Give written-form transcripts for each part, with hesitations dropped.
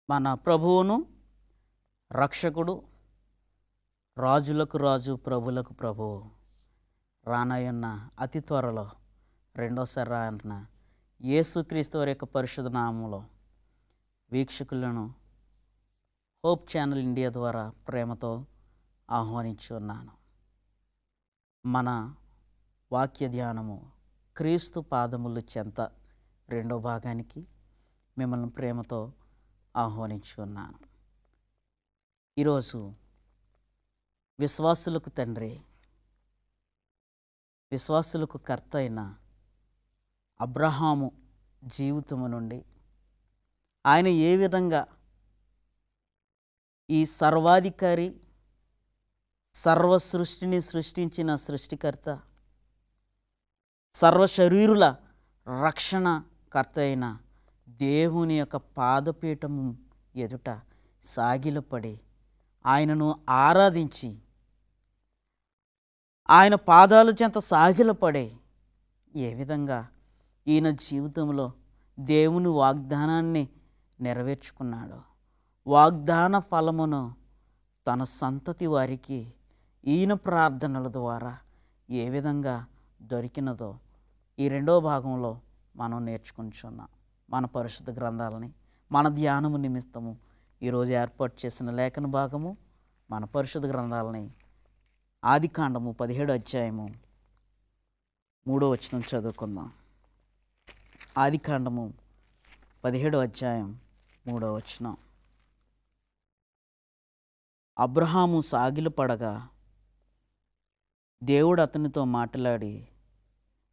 మన ప్రభువును రక్షకుడు రాజులకు రాజు ప్రభులకు ప్రభువు రానయ్యున్న అతి త్వరలో రెండోసారి రానున్న యేసుక్రీస్తు వారి యొక్క పరిశుద్ధ నామములో వీక్షకులను హోప్ ఛానల్ ఇండియా ద్వారా ప్రేమతో ఆహ్వానించి ఉన్నాను. మన వాక్య ధ్యానము క్రీస్తు పాదములు చెంత రెండో భాగానికి మిమ్మల్ని ప్రేమతో ఆహ్వానించి ఉన్నాను. ఈరోజు విశ్వాసులకు తండ్రి, విశ్వాసులకు కర్త అయిన అబ్రహాము జీవితము నుండి ఆయన ఏ విధంగా ఈ సర్వాధికారి, సర్వ సృష్టిని సృష్టించిన సృష్టికర్త, సర్వ శరీరుల రక్షణకర్త అయిన దేవుని యొక్క పాదపీఠము ఎదుట సాగిలపడి ఆయనను ఆరాధించి ఆయన పాదాల చెంత సాగిలపడి ఏ విధంగా ఈయన జీవితంలో దేవుని వాగ్దానాన్ని నెరవేర్చుకున్నాడు, వాగ్దాన ఫలమును తన సంతతి వారికి ఈయన ప్రార్థనల ద్వారా ఏ విధంగా దొరికినదో ఈ రెండో భాగంలో మనం నేర్చుకుంటున్నాం. మన పరిశుద్ధ గ్రంథాలని మన ధ్యానము నిమిత్తము ఈరోజు ఏర్పాటు చేసిన లేఖన భాగము మన పరిశుద్ధ గ్రంథాలని ఆదికాండము 17వ అధ్యాయము 3వ వచనం చదువుకుందాం. ఆదికాండము 17వ అధ్యాయం 3వ వచనం. అబ్రహాము సాగిలపడగా దేవుడు అతనితో మాట్లాడి,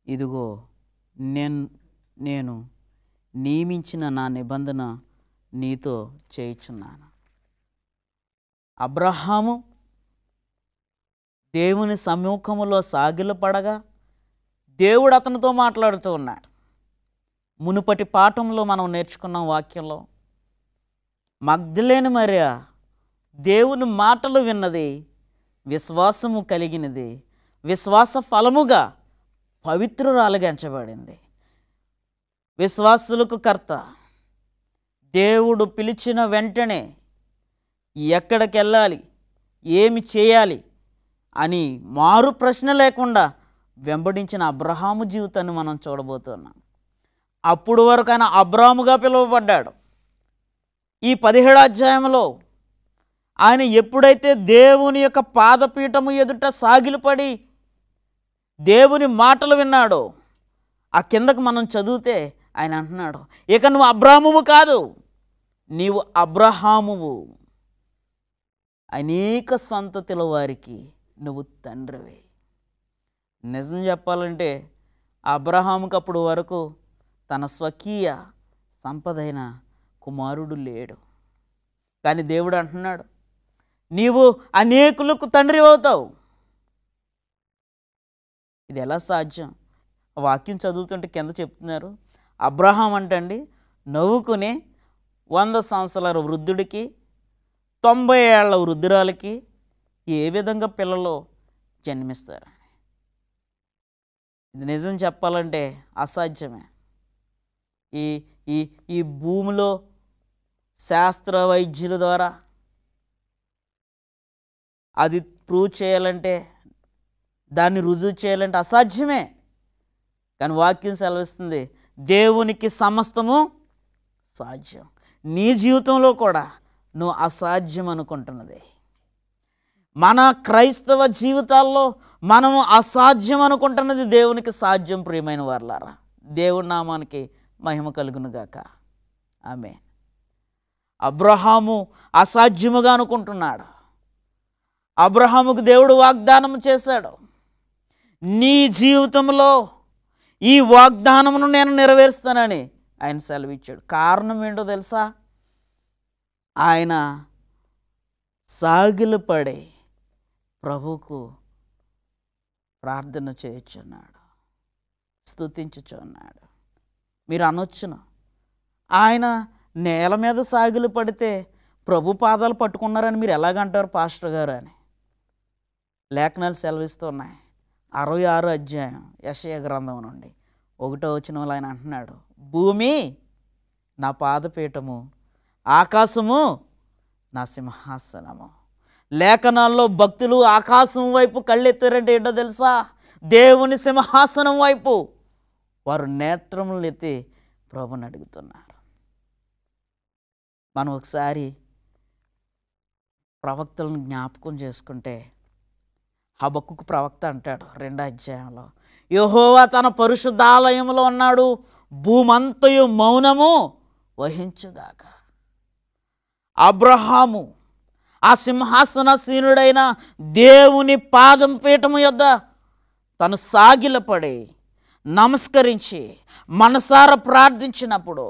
ఇదిగో నేను నియమించిన నా నిబంధన నీతో చేయుచున్నాను. అబ్రహాము దేవుని సమ్ముఖములో సాగిలపడగా దేవుడు అతనితో మాట్లాడుతూ ఉన్నాడు. మునుపటి పాఠంలో మనం నేర్చుకున్న వాక్యంలో మగ్దలేని మరియ దేవుని మాటలు విన్నది, విశ్వాసము కలిగినది, విశ్వాస ఫలముగా పవిత్రురాలుగా ఎంచబడింది. విశ్వాసులకు కర్త దేవుడు పిలిచిన వెంటనే ఎక్కడికి వెళ్ళాలి, ఏమి చేయాలి అని మారు ప్రశ్న లేకుండా వెంబడించిన అబ్రహాము జీవితాన్ని మనం చూడబోతున్నాం. అప్పుడు వరకు ఆయన అబ్రాముగా పిలువబడ్డాడు. ఈ 17వ అధ్యాయంలో ఆయన ఎప్పుడైతే దేవుని యొక్క పాదపీఠము ఎదుట సాగిలపడి దేవుని మాటలు విన్నాడో, ఆ కిందకు మనం చదివితే ఆయన అంటున్నాడు, ఇక నువ్వు అబ్రామువు కాదు, నీవు అబ్రహామువు, అనేక సంతతుల వారికి నువ్వు తండ్రివి. నిజం చెప్పాలంటే అబ్రహాముకు అప్పుడు వరకు తన స్వకీయ సంపదైన కుమారుడు లేడు. కానీ దేవుడు అంటున్నాడు, నీవు అనేకులకు తండ్రి అవుతావు. ఇది ఎలా సాధ్యం? వాక్యం చదువుతుంటే కింద చెప్తున్నారు, అబ్రహాం అంటండి నవ్వుకుని 100 సంవత్సరాల వృద్ధుడికి 90 ఏళ్ల వృద్ధురాలకి ఏ విధంగా పిల్లలు జన్మిస్తారు? ఇది నిజం చెప్పాలంటే అసాధ్యమే. ఈ ఈ ఈ భూమిలో శాస్త్ర వైద్యుల ద్వారా అది ప్రూవ్ చేయాలంటే, దాన్ని రుజువు చేయాలంటే అసాధ్యమే. కానీ వాక్యం సెలవిస్తుంది, దేవునికి సమస్తము సాధ్యం. నీ జీవితంలో కూడా నువ్వు అసాధ్యం అనుకుంటున్నది, మన క్రైస్తవ జీవితాల్లో మనము అసాధ్యం అనుకుంటున్నది దేవునికి సాధ్యం. ప్రియమైన వారలారా, దేవుడి నామానికి మహిమ కలుగునుగాక. ఆమేన్. అబ్రహాము అసాధ్యముగా అనుకుంటున్నాడు. అబ్రహాముకు దేవుడు వాగ్దానం చేశాడు, నీ జీవితంలో ఈ వాగ్దానమును నేను నెరవేరుస్తానని ఆయన సెలవిచ్చాడు. కారణం ఏంటో తెలుసా? ఆయన సాగిలపడి ప్రభువుకు ప్రార్థన చేయుచున్నాడు, స్తుతించుచున్నాడు. మీరు అనొచ్చును, ఆయన నేల మీద సాగిలు పడితే ప్రభు పాదాలు పట్టుకున్నారని మీరు ఎలాగంటారు పాస్టర్ గారు అని. లేఖనాలు సెలవిస్తున్నాయి. 66వ అధ్యాయం యెషయా గ్రంథం నుండి 1వ వచనంలో ఆయన అంటున్నాడు, భూమి నా పాదపీఠము, ఆకాశము నా సింహాసనము. లేఖనాల్లో భక్తులు ఆకాశం వైపు కళ్ళెత్తారంటే ఏంటో తెలుసా? దేవుని సింహాసనం వైపు వారు నేత్రములు ఎత్తి ప్రభుని అడుగుతున్నారు. మనం ఒకసారి ప్రవక్తలను జ్ఞాపకం చేసుకుంటే హబక్కుకు ప్రవక్త అంటాడు 2వ అధ్యాయంలో, యెహోవా తన పరిశుద్ధాలయంలో ఉన్నాడు, భూమంతయు మౌనము వహించుగాక. అబ్రహాము ఆ సింహాసనసీనుడైన దేవుని పాదం పీఠము యొద్ద తను సాగిలపడి నమస్కరించి మనసారా ప్రార్థించినప్పుడు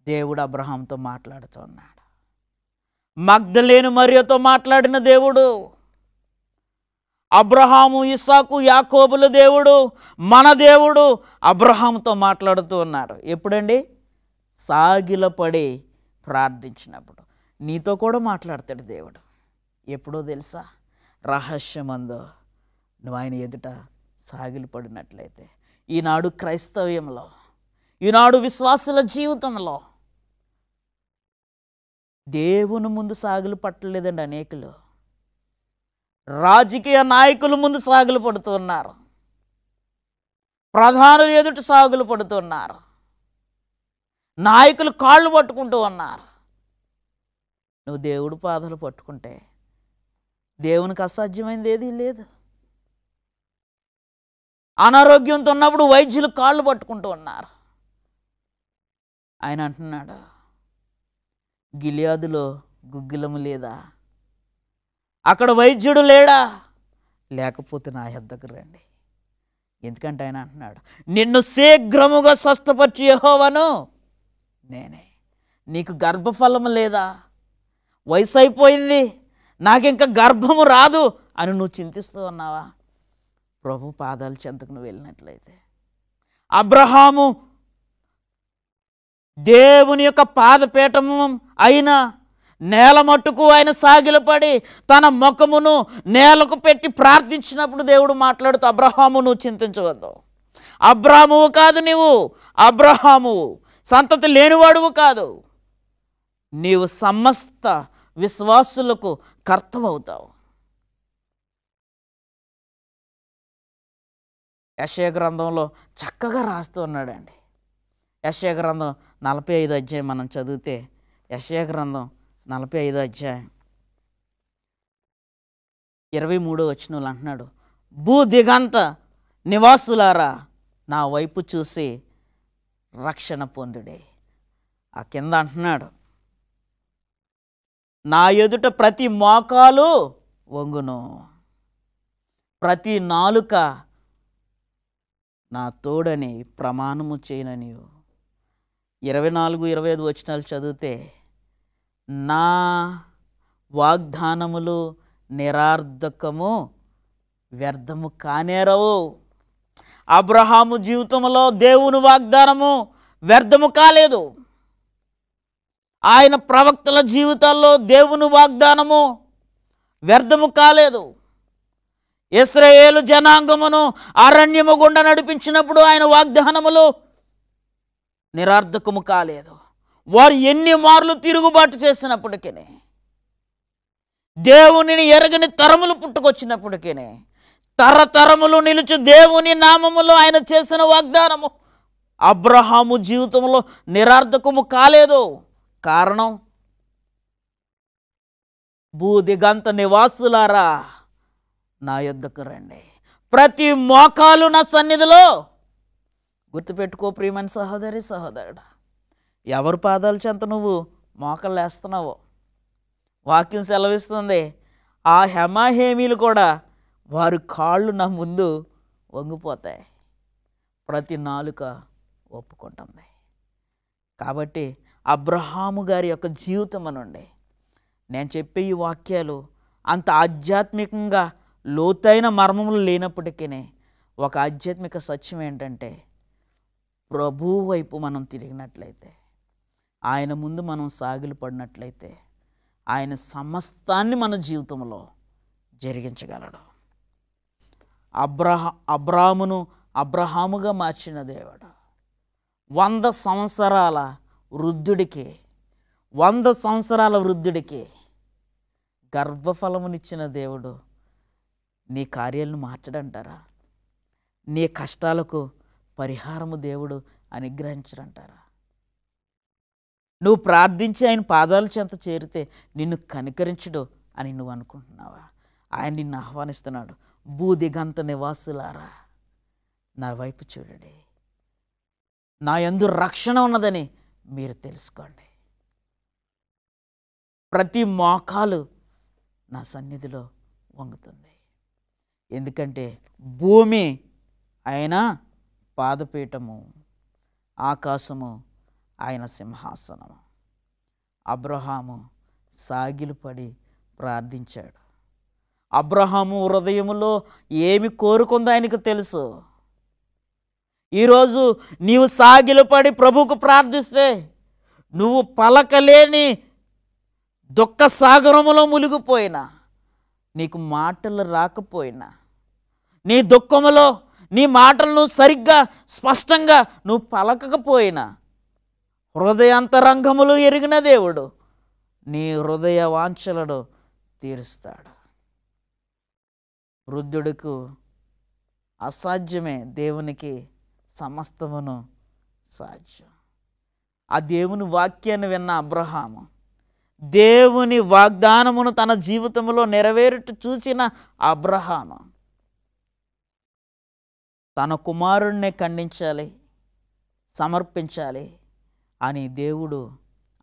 దేవుడు అబ్రహాంతో మాట్లాడుతున్నాడు. మగ్దలేను మరియతో మాట్లాడిన దేవుడు, అబ్రహాము, ఇస్సాకు, యాకోబుల దేవుడు, మన దేవుడు అబ్రహాముతో మాట్లాడుతూ ఉన్నాడు. ఎప్పుడండి? సాగిలపడి ప్రార్థించినప్పుడు. నీతో కూడా మాట్లాడతాడు దేవుడు. ఎప్పుడో తెలుసా? రహస్యమందో నువ్వు ఆయన ఎదుట సాగిలపడినట్లయితే. ఈనాడు క్రైస్తవ్యంలో, ఈనాడు విశ్వాసుల జీవితంలో దేవుని ముందు సాగులు పట్టలేదండి అనేకులు. రాజకీయ నాయకుల ముందు సాగులు పడుతున్నారు, ప్రధానులు ఎదుట సాగులు పడుతున్నారు, నాయకులు కాళ్ళు పట్టుకుంటూ ఉన్నారు. నువ్వు దేవుడి పాదాలు పట్టుకుంటే దేవునికి అసాధ్యమైనది ఏదీ లేదు. అనారోగ్యంతో ఉన్నప్పుడు వైద్యులు కాళ్ళు పట్టుకుంటూ ఉన్నారు. ఆయన అంటున్నాడు, గిలియాదులో గుగ్గిలము లేదా? అక్కడ వైద్యుడు లేడా? లేకపోతే నా యొద్దకు రండి. ఎందుకంటే ఆయన అంటున్నాడు, నిన్ను శీఘ్రముగా స్వస్థపరిచి యెహోవాను నేనే. నీకు గర్భఫలము లేదా? వయసు అయిపోయింది, నాకింకా గర్భము రాదు అని నువ్వు చింతిస్తూ ఉన్నావా? ప్రభు పాదాల చెంతకు నువ్వు వెళ్ళినట్లయితే, అబ్రహాము దేవుని యొక్క పాదపీఠము అయిన నేల మట్టుకు ఆయన సాగిలపడి తన ముఖమును నేలకు పెట్టి ప్రార్థించినప్పుడు దేవుడు మాట్లాడుతూ, అబ్రహాము నువ్వు చింతించవద్దు, అబ్రాహామువు కాదు నీవు, అబ్రహామువు సంతతి లేనివాడువు కాదు, నీవు సమస్త విశ్వాసులకు కర్తవవుతావు. యెషయా గ్రంథంలో చక్కగా రాస్తూ ఉన్నాడండి. యెషయా గ్రంథం 45వ అధ్యాయం మనం చదివితే, యెషయా గ్రంథం 45వ అధ్యాయం 23వ వచనంలో అంటున్నాడు, భూ దిగంత నివాసులారా నా వైపు చూసి రక్షణ పొందుడే. ఆ కింద అంటున్నాడు, నా ఎదుట ప్రతి మోకాలు వంగును, ప్రతి నాలుక నా తోడని ప్రమాణము చేయనని. 24, 25 వచనాలు చదివితే, నా వాగ్దానములు నిరర్ధకము వ్యర్థము కానేరవు. అబ్రహాము జీవితంలో దేవుని వాగ్దానము వ్యర్థము కాలేదు. ఆయన ప్రవక్తల జీవితాల్లో దేవుని వాగ్దానము వ్యర్థము కాలేదు. ఇశ్రాయేలు జనాంగమును అరణ్యము గుండా నడిపించినప్పుడు ఆయన వాగ్దానములు నిరర్ధకము కాలేదు. వారు ఎన్ని మార్లు తిరుగుబాటు చేసినప్పటికీ, దేవునిని ఎరగని తరములు పుట్టుకొచ్చినప్పటికీ, తరతరములు నిలుచు దేవుని నామములో ఆయన చేసిన వాగ్దానము అబ్రహాము జీవితంలో నిరర్ధకము కాలేదు. కారణం, భూదిగంత నివాసులారా నా యొద్దకు రండి, ప్రతి మోకాలు నా సన్నిధిలో. గుర్తుపెట్టుకో ప్రియమైన సహోదరి సహోదరుడా, ఎవరి పాదాల చెంత నువ్వు మోకాలు వేస్తున్నావో వాక్యం సెలవిస్తుంది, ఆ హెమాహేమీలు కూడా వారి కాళ్ళు నా ముందు వంగిపోతాయి, ప్రతి నాలుక ఒప్పుకుంటుంది. కాబట్టి అబ్రహాము గారి యొక్క జీవితం నుండి నేను చెప్పే ఈ వాక్యాలు అంత ఆధ్యాత్మికంగా లోతైన మర్మములు లేనప్పటికీ, ఒక ఆధ్యాత్మిక సత్యం ఏంటంటే, ప్రభువు వైపు మనం తిరిగినట్లయితే, ఆయన ముందు మనం సాగిలు పడినట్లయితే, ఆయన సమస్తాన్ని మన జీవితంలో జరిగించగలడు. అబ్రామును అబ్రహాముగా మార్చిన దేవుడు 100 సంవత్సరాల వృద్ధుడికి 100 సంవత్సరాల వృద్ధుడికి గర్భఫలమునిచ్చిన దేవుడు నీ కార్యాలను మార్చడంటారా? నీ కష్టాలకు పరిహారము దేవుడు అనుగ్రహించడంటారా? నువ్వు ప్రార్థించి ఆయన పాదాల చెంత చేరితే నిన్ను కనికరించడు అని నువ్వు అనుకుంటున్నావా? ఆయన నిన్ను ఆహ్వానిస్తున్నాడు. భూదిగంత నివాసులారా, నా వైపు చూడండి, నా యందు రక్షణ ఉన్నదని మీరు తెలుసుకోండి. ప్రతి మోకాలు నా సన్నిధిలో వంగుతుంది. ఎందుకంటే భూమి ఆయన పాదపీఠము, ఆకాశము ఆయన సింహాసనము. అబ్రహాము సాగిలపడి ప్రార్థించాడు. అబ్రహాము హృదయములో ఏమి కోరుకుందో ఆయనకు తెలుసు. ఈరోజు నీవు సాగిలపడి ప్రభువుకు ప్రార్థిస్తే, నువ్వు పలకలేని దుఃఖ సాగరములో మునిగిపోయినా, నీకు మాటలు రాకపోయినా, నీ దుఃఖములో నీ మాటలను సరిగ్గా స్పష్టంగా నువ్వు పలకకపోయినా, హృదయాంతరంగములు ఎరిగిన దేవుడు నీ హృదయ వాంఛలను తీరుస్తాడు. వృద్ధుడికి అసాధ్యమే, దేవునికి సమస్తమును సాధ్యం. ఆ దేవుని వాక్యాన్ని విన్న అబ్రహాము దేవుని వాగ్దానమును తన జీవితంలో నెరవేరుట చూసిన అబ్రహాము తన కుమారుణ్ణి ఖండించాలి, సమర్పించాలి అని దేవుడు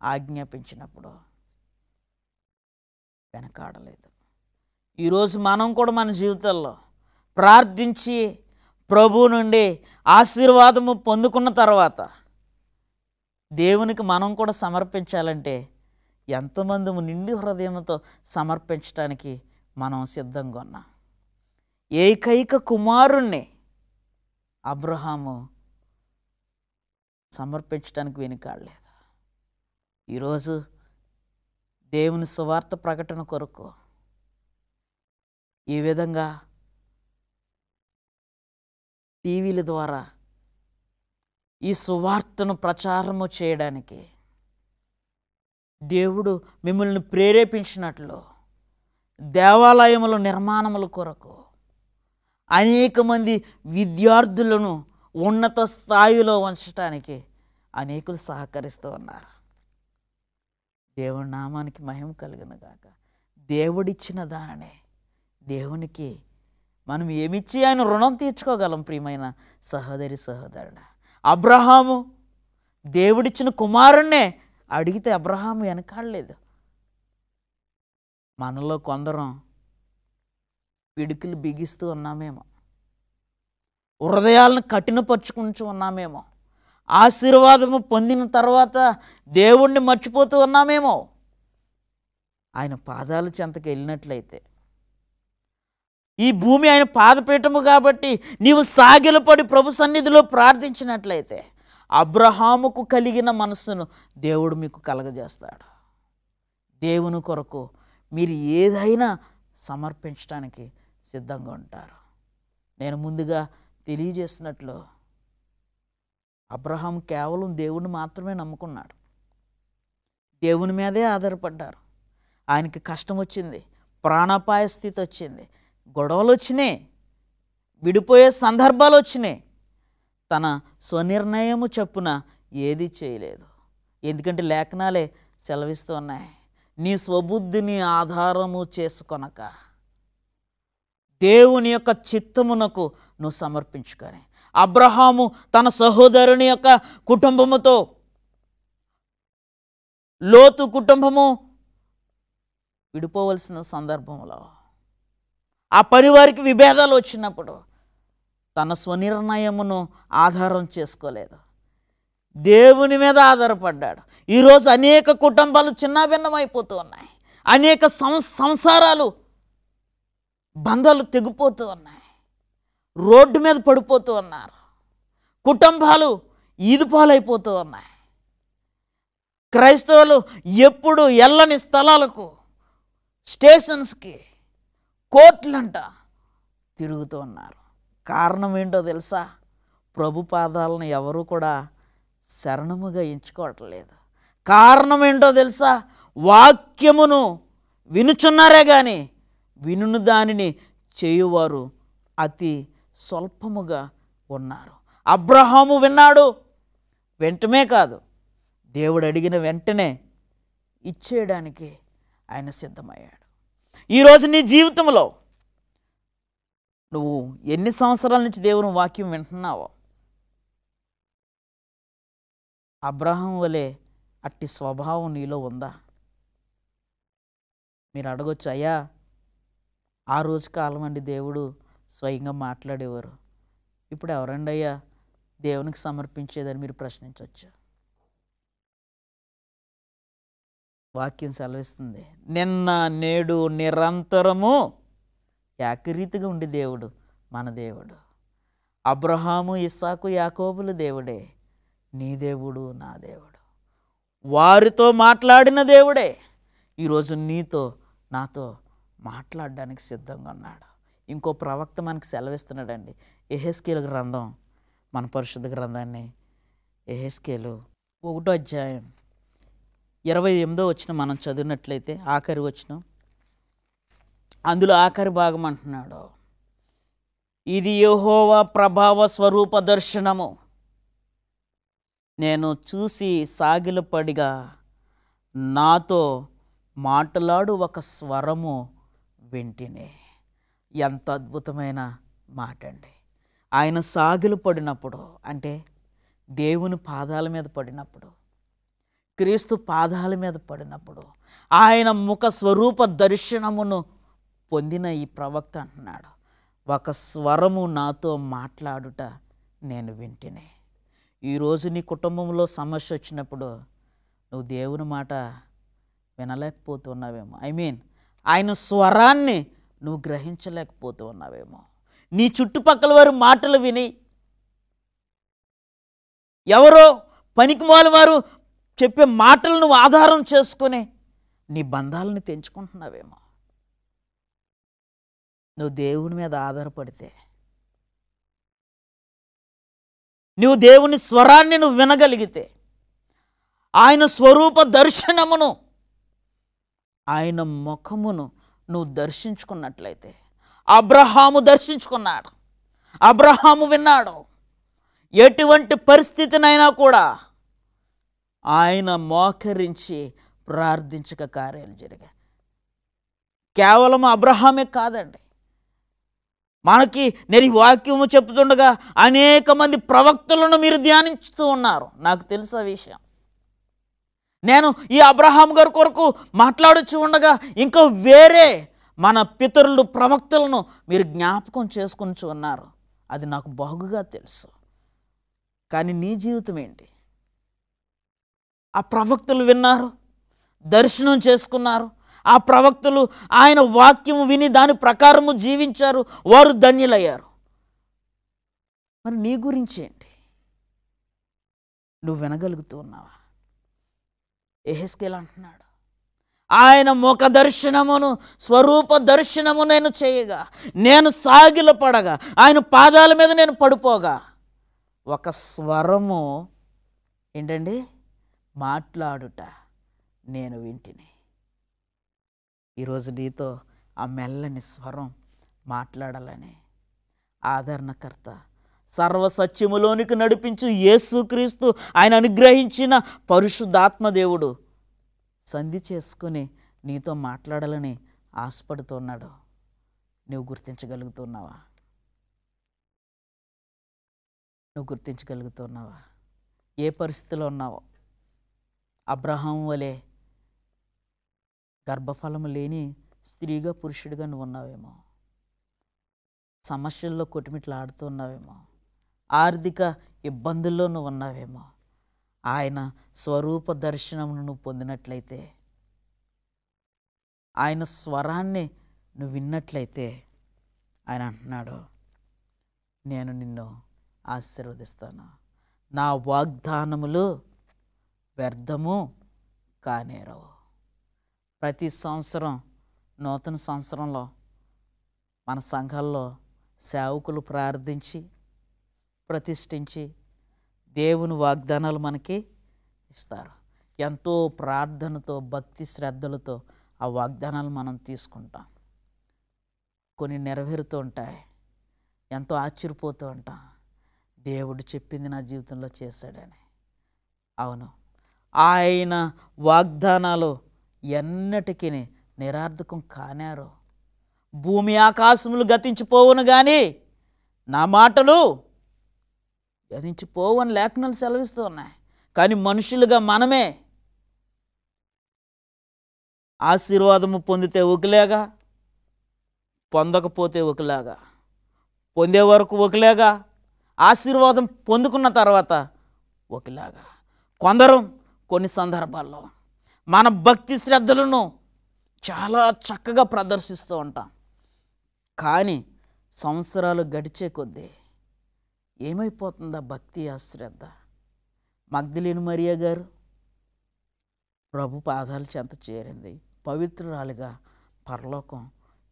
ఆజ్ఞాపించినప్పుడు వెనకాడలేదు. ఈరోజు మనం కూడా మన జీవితాల్లో ప్రార్థించి ప్రభు నుండి ఆశీర్వాదము పొందుకున్న తర్వాత దేవునికి మనం కూడా సమర్పించాలంటే ఎంతమంది నిండి హృదయంతో సమర్పించడానికి మనం సిద్ధంగా ఉన్నాం. ఏకైక కుమారుణ్ణి అబ్రహాము సమర్పించడానికి వెనుకాడలేదు. ఈరోజు దేవుని సువార్త ప్రకటన కొరకు ఈ విధంగా టీవీల ద్వారా ఈ సువార్తను ప్రచారము చేయడానికి దేవుడు మిమ్మల్ని ప్రేరేపించినట్లు దేవాలయముల నిర్మాణముల కొరకు అనేక మంది విద్యార్థులను ఉన్నత స్థాయిలో ఉంచడానికి అనేకులు సహకరిస్తూ ఉన్నారు. దేవుడి నామానికి మహిమ కలుగును గాక. దేవుడిచ్చిన దాననే దేవునికి మనం ఏమిచ్చి ఆయన రుణం తీర్చుకోగలం? ప్రియమైన సహోదరి సహోదరుడా, అబ్రహాము దేవుడిచ్చిన కుమారుణ్ణే అడిగితే అబ్రహాము వెనకాడలేదు. మనలో కొందరం పిడికిలు బిగిస్తూ ఉన్నామేమో, హృదయాలను కఠినపరుచుకుంటూ ఉన్నామేమో, ఆశీర్వాదము పొందిన తర్వాత దేవుణ్ణి మర్చిపోతూ ఉన్నామేమో. ఆయన పాదాల చెంతకు వెళ్ళినట్లయితే, ఈ భూమి ఆయన పాదపీఠము కాబట్టి నీవు సాగిలపడి ప్రభు సన్నిధిలో ప్రార్థించినట్లయితే అబ్రహాముకు కలిగిన మనస్సును దేవుడు మీకు కలగజేస్తాడు. దేవుని కొరకు మీరు ఏదైనా సమర్పించడానికి సిద్ధంగా ఉంటారు. నేను ముందుగా తెలియజేసినట్లు అబ్రహాం కేవలం దేవుని మాత్రమే నమ్ముకున్నాడు. దేవుని మీదే ఆధారపడ్డారు. ఆయనకి కష్టం వచ్చింది, ప్రాణాపాయ స్థితి వచ్చింది, గొడవలు వచ్చినాయి, విడిపోయే సందర్భాలు వచ్చినాయి. తన స్వనిర్ణయము చొప్పున ఏది చేయలేదు. ఎందుకంటే లేఖనాలే సెలవిస్తూ ఉన్నాయి, నీ స్వబుద్ధిని ఆధారము చేసుకొనక దేవుని యొక్క చిత్తమునకు నువ్వు సమర్పించుకొని. అబ్రహాము తన సహోదరుని యొక్క కుటుంబముతో, లోతు కుటుంబము విడిపోవలసిన సందర్భంలో, ఆ పరివారికి విభేదాలు వచ్చినప్పుడు తన స్వనిర్ణయమును ఆధారం చేసుకోలేదు, దేవుని మీద ఆధారపడ్డాడు. ఈరోజు అనేక కుటుంబాలు చిన్నాభిన్నమైపోతూ ఉన్నాయి. అనేక సంసారాలు బంధాలు తెగిపోతూ ఉన్నాయి. రోడ్డు మీద పడిపోతూ ఉన్నారు. కుటుంబాలు ఈదుపాలైపోతూ ఉన్నాయి. క్రైస్తవులు ఎప్పుడు ఎల్లని స్థలాలకు, స్టేషన్స్కి, కోర్టులంట తిరుగుతూ ఉన్నారు. కారణం ఏంటో తెలుసా? ప్రభు పాదాలను ఎవరు కూడా శరణముగా ఎంచుకోవట్లేదు. కారణం ఏంటో తెలుసా? వాక్యమును వినుచున్నారే కానీ వినును దానిని చేయువారు అతి స్వల్పముగా ఉన్నారు. అబ్రహాము విన్నాడు, వెంటనే కాదు, దేవుడు అడిగిన వెంటనే ఇచ్చేయడానికి ఆయన సిద్ధమయ్యాడు. ఈరోజు నీ జీవితంలో నువ్వు ఎన్ని సంవత్సరాల నుంచి దేవుని వాక్యం వింటున్నావో అబ్రహాం వలె అట్టి స్వభావం నీలో ఉందా? మీరు అడగొచ్చు, అయ్యా ఆ రోజు కాలం అండి దేవుడు స్వయంగా మాట్లాడేవారు, ఇప్పుడు ఎవరండి అయ్యా దేవునికి సమర్పించేదని మీరు ప్రశ్నించవచ్చు. వాక్యం సెలవిస్తుంది, నిన్న నేడు నిరంతరము ఏకరీతిగా ఉండి దేవుడు మన దేవుడు. అబ్రహాము, ఇస్సాకు, యాకోబుల దేవుడే నీ దేవుడు, నా దేవుడు. వారితో మాట్లాడిన దేవుడే ఈరోజు నీతో నాతో మాట్లాడడానికి సిద్ధంగా ఉన్నాడు. ఇంకో ప్రవక్త మనకు సెలవిస్తున్నాడండి. యెహెజ్కేలు గ్రంథం, మన పరిశుద్ధ గ్రంథాన్ని యెహెజ్కేలు 1వ అధ్యాయం 28వ వచనం మనం చదివినట్లయితే, ఆఖరి వచనం, అందులో ఆఖరి భాగం అంటున్నాడు, ఇది యెహోవా ప్రభావ స్వరూప దర్శనము, నేను చూసి సాగిలపడిగా నాతో మాట్లాడు ఒక స్వరము వింటినే. ఎంత అద్భుతమైన మాట అండి. ఆయన సాగిలు పడినప్పుడు అంటే దేవుని పాదాల మీద పడినప్పుడు, క్రీస్తు పాదాల మీద పడినప్పుడు ఆయన ముఖ స్వరూప దర్శనమును పొందిన ఈ ప్రవక్త అంటున్నాడు, ఒక స్వరము నాతో మాట్లాడుట నేను వింటినే. ఈరోజు నీ కుటుంబంలో సమస్య వచ్చినప్పుడు నువ్వు దేవుని మాట వినలేకపోతున్నావేమో, ఆయన స్వరాన్ని నువ్వు గ్రహించలేకపోతూ ఉన్నావేమో. నీ చుట్టుపక్కల వారి మాటలు విని, ఎవరో పనికిమాలిన వారు చెప్పే మాటలను నువ్వు ఆధారం చేసుకొని నీ బంధాలను తెంచుకుంటున్నావేమో. నువ్వు దేవుని మీద ఆధారపడితే, నువ్వు దేవుని స్వరాన్ని నువ్వు వినగలిగితే, ఆయన స్వరూప దర్శనమును, ఆయన ముఖమును నువ్వు దర్శించుకున్నట్లయితే, అబ్రహాము దర్శించుకున్నాడు, అబ్రహాము విన్నాడు. ఎటువంటి పరిస్థితినైనా కూడా ఆయన మోకరించి ప్రార్థించక కార్యాలు జరిగాయి. కేవలం అబ్రహామే కాదండి, మనకి నేను ఈ వాక్యము చెప్తుండగా అనేక మంది ప్రవక్తలను మీరు ధ్యానించుతూ ఉన్నారు. నాకు తెలుసు ఆ విషయం. నేను ఈ అబ్రహాం గారి కొరకు మాట్లాడుచు ఉండగా ఇంకా వేరే మన పితరులు ప్రవక్తలను మీరు జ్ఞాపకం చేసుకొని ఉన్నారు. అది నాకు బాగుగా తెలుసు. కానీ నీ జీవితం ఏంటి? ఆ ప్రవక్తలు విన్నారు, దర్శనం చేసుకున్నారు, ఆ ప్రవక్తలు ఆయన వాక్యము విని దాని ప్రకారము జీవించారు, వారు ధన్యులయ్యారు. మరి నీ గురించి ఏంటి? నువ్వు వినగలుగుతూ ఉన్నావా? యెహెజ్కేలు అంటున్నాడు, ఆయన ముఖ దర్శనమును స్వరూప దర్శనము నేను చేయగా, నేను సాగిలపడగా, ఆయన పాదాల మీద నేను పడిపోగా, ఒక స్వరము ఏంటండి మాట్లాడుట నేను వింటిని. ఈరోజు నీతో ఆ మెల్లని స్వరం మాట్లాడాలని ఆదరణకర్త, సర్వసత్యములోనికి నడిపించు యేసుక్రీస్తు, ఆయన అనుగ్రహించిన పరిశుద్ధాత్మ దేవుడు సంధి చేసుకుని నీతో మాట్లాడాలని ఆశపడుతున్నాడు. నువ్వు గుర్తించగలుగుతున్నావా? నువ్వు గుర్తించగలుగుతున్నావా? ఏ పరిస్థితిలో ఉన్నావో? అబ్రహాం వలె గర్భఫలము లేని స్త్రీగా పురుషుడిగా నువ్వు ఉన్నావేమో. సమస్యల్లో కొట్టుమిట్లాడుతూ ఉన్నావేమో. ఆర్థిక ఇబ్బందుల్లో నువ్వు ఉన్నావేమో. ఆయన స్వరూప దర్శనమును నువ్వు పొందినట్లయితే, ఆయన స్వరాన్ని నువ్వు విన్నట్లయితే, ఆయన అంటున్నాడు, నేను నిన్ను ఆశీర్వదిస్తాను, నా వాగ్దానములు వ్యర్థము కానేరవు. ప్రతి సంవత్సరం నూతన సంవత్సరంలో మన సంఘాల్లో సేవకులు ప్రార్థించి ప్రతిష్ఠించి దేవుని వాగ్దానాలు మనకి ఇస్తారు. ఎంతో ప్రార్థనతో భక్తి శ్రద్ధలతో ఆ వాగ్దానాలు మనం తీసుకుంటాం. కొన్ని నెరవేరుతూ ఉంటాయి, ఎంతో ఆశ్చర్యపోతూ ఉంటాం, దేవుడు చెప్పింది నా జీవితంలో చేశాడని. అవును, ఆయన వాగ్దానాలు ఎన్నటికీ నిరర్థకం కానారు. భూమి ఆకాశములు గతించిపోవును కానీ నా మాటలు గతించిపోవని లేఖనాలు సెలవిస్తూ ఉన్నాయి. కానీ మనుషులుగా మనమే ఆశీర్వాదము పొందితే ఒకలాగా, పొందకపోతే ఒకలాగా, పొందే వరకు ఒకలాగా, ఆశీర్వాదం పొందుకున్న తర్వాత ఒకలాగా. కొందరు కొన్ని సందర్భాల్లో మన భక్తి శ్రద్ధలను చాలా చక్కగా ప్రదర్శిస్తూ ఉంటాం. కానీ సంవత్సరాలు గడిచే కొద్దీ ఏమైపోతుందా భక్తి ఆ శ్రద్ధ? మగ్దలేని మరియ గారు ప్రభు పాదాల చెంత చేరింది, పవిత్రురాలుగా పరలోకం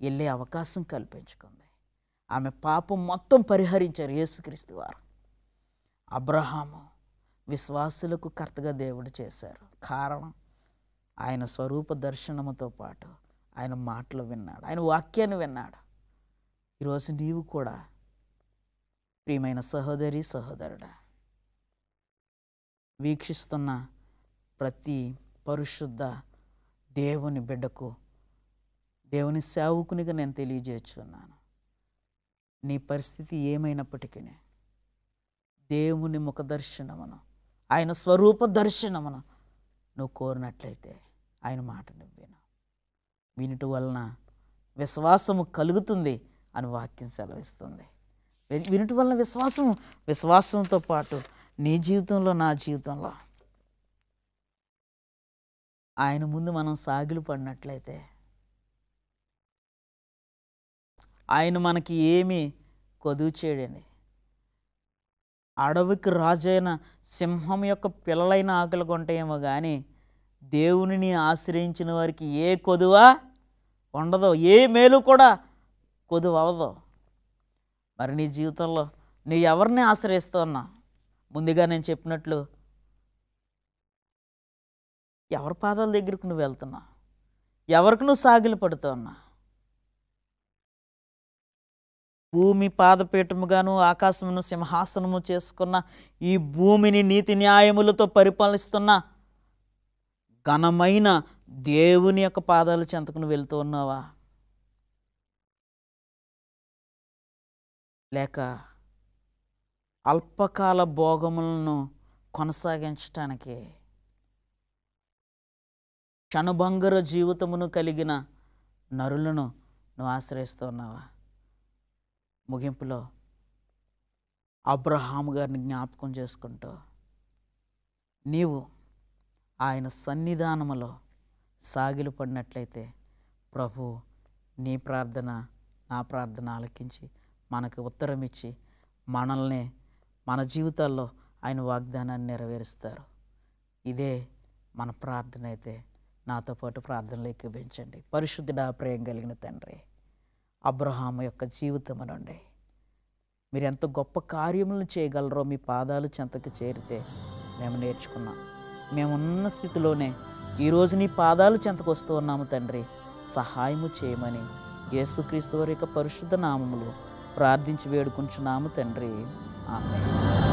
వెళ్ళే అవకాశం కల్పించుకుంది. ఆమె పాపం మొత్తం పరిహరించారు యేసుక్రీస్తు వారు. అబ్రహాము విశ్వాసులకు కర్తగా దేవుడు చేశారు. కారణం ఆయన స్వరూప దర్శనముతో పాటు ఆయన మాటలు విన్నాడు, ఆయన వాక్యాన్ని విన్నాడు. ఈరోజు నీవు కూడా ప్రియమైన సహోదరి సహోదరుడా, వీక్షిస్తున్న ప్రతి పరిశుద్ధ దేవుని బిడ్డకు, దేవుని సేవకునిగా నేను తెలియజేస్తున్నాను. నీ పరిస్థితి ఏమైనప్పటికీ దేవుని ముఖ దర్శనమును, ఆయన స్వరూప దర్శనమును నువ్వు కోరినట్లయితే ఆయన మాట నువ్వు వినుట వలన విశ్వాసము కలుగుతుంది అని వాక్యం సెలవిస్తుంది. వినుట వలన విశ్వాసంతో పాటు నీ జీవితంలో నా జీవితంలో ఆయన ముందు మనం సాగిలు పడినట్లయితే ఆయన మనకి ఏమీ కొదువు చేయడండి. అడవికి రాజైన సింహం యొక్క పిల్లలైన ఆకలి కొంటాయేమో కానీ దేవునిని ఆశ్రయించిన వారికి ఏ కొదువా ఉండదు, ఏ మేలు కూడా కొదువు అవ్వదు. మరి నీ జీవితంలో నీ ఎవరిని ఆశ్రయిస్తున్నా? ముందుగా నేను చెప్పినట్లు ఎవరి పాదాల దగ్గరికి నువ్వు వెళ్తున్నా? ఎవరికి నువ్వు సాగిలు పడుతున్నా? భూమి పాదపీఠముగాను ఆకాశమును సింహాసనము చేసుకున్న ఈ భూమిని నీతి న్యాయములతో పరిపాలిస్తున్న ఘనమైన దేవుని యొక్క పాదాల చెంతకు వెళ్తూ ఉన్నావా? లేక అల్పకాల భోగములను కొనసాగించటానికి క్షణభంగర జీవితమును కలిగిన నరులను నువ్వు ఆశ్రయిస్తున్నావా? ముగింపులో అబ్రహాము గారిని జ్ఞాపకం చేసుకుంటూ నీవు ఆయన సన్నిధానములో సాగిలు పడినట్లయితే ప్రభు నీ ప్రార్థన నా ప్రార్థన ఆలకించి మనకు ఉత్తరం ఇచ్చి మనల్ని మన జీవితాల్లో ఆయన వాగ్దానాన్ని నెరవేరుస్తారు. ఇదే మన ప్రార్థన అయితే నాతో పాటు ప్రార్థనలు ఏకీభవించండి. పరిశుద్ధుడా, ప్రేమ కలిగిన తండ్రి, అబ్రహాము యొక్క జీవితం నుండి మీరు ఎంత గొప్ప కార్యములను చేయగలరో మీ పాదాలు చెంతకు చేరితే మేము నేర్చుకున్నాం. మేమున్న స్థితిలోనే ఈరోజు నీ పాదాలు చెంతకు వస్తూ ఉన్నాము తండ్రి. సహాయము చేయమని యేసుక్రీస్తు వారి యొక్క పరిశుద్ధ నామములో ప్రార్థించి వేడుకుంటున్నాము తండ్రి. ఆమేన్.